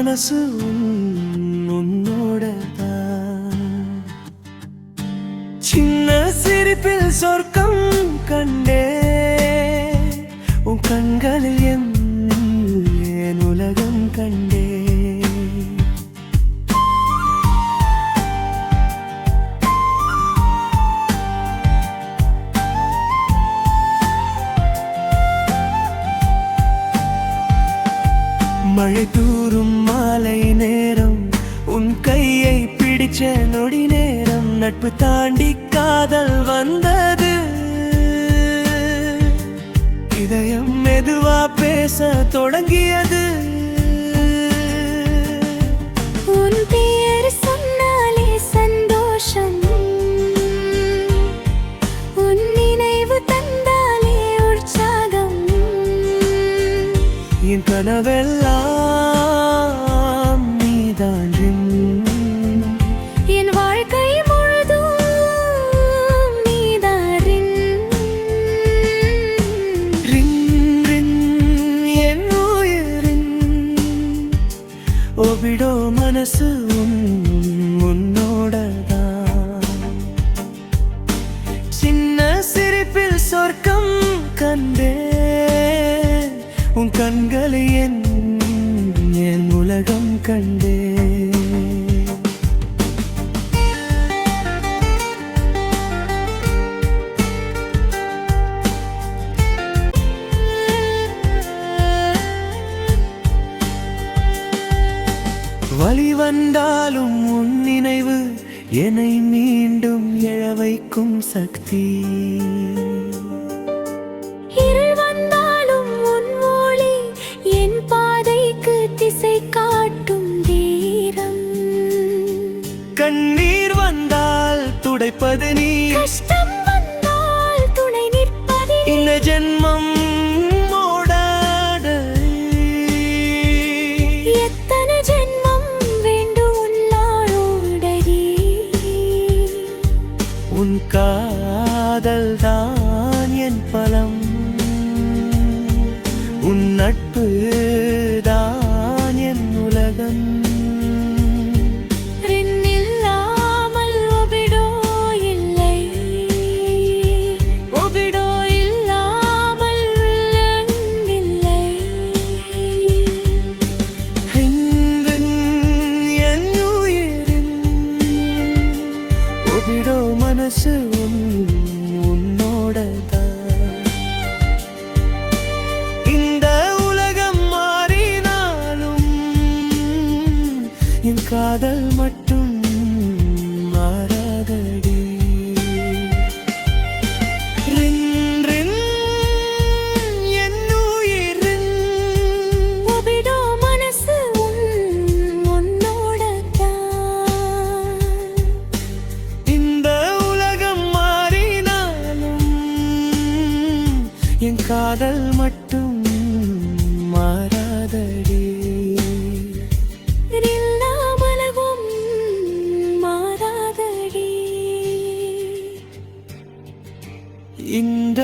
மனசு உன்னோட சின்ன சிரிப்பில் சொர்க்கம் கண்டே உன் கண்களில் என் உலகம் கண்டே மழை தூரும் மாலை நேரம் உன் கையை பிடிச்ச நொடி நேரம் நட்பு தாண்டி காதல் வந்தது இதயம் மெதுவா பேச தொடங்கியது உன் பேர் சொன்னாலே சந்தோஷம் உன் நினைவு தந்தாலே உற்சாகம் என் கனவெல்லாம் நீதான் என் வாழ்க்கை முழுதும் நீதான் என் உயிரின் ஒபிடோ மனசு உன்னோடதான் சின்ன சிரிப்பில் சொர்க்கம் கண்டே உன் கண்களை என் உலகம் கண்டே வலி வந்தாலும் உன் நினைவு என்னை மீண்டும் எழ வைக்கும் சக்தி காட்டும் தீரம் கண்ணீர் வந்தால் துடைப்பது நீ கஷ்டம் வந்தால் துணை நிற்பது இந்த ஜென்மம் ஓடாத எத்தனை ஜென்மம் வேண்டும் உள்ளாரோடடி உன் காதல் தான் என் பலம் உன் நட்பு தான் என் உலகம் இல்லாமல் ஒபிடோ இல்லை ஒபிடோ இல்லாமல் இல்லை என் உயிரின் ஒபிடோ மனசு உன்னோடதான் என் காதல் மட்டும் மாறாதடி என் உயிரின் ஒபிடோ மனசு உன்னோடதான் இந்த உலகம் மாறினாலும் என் காதல் மட்டும் மாறாதடி இந்த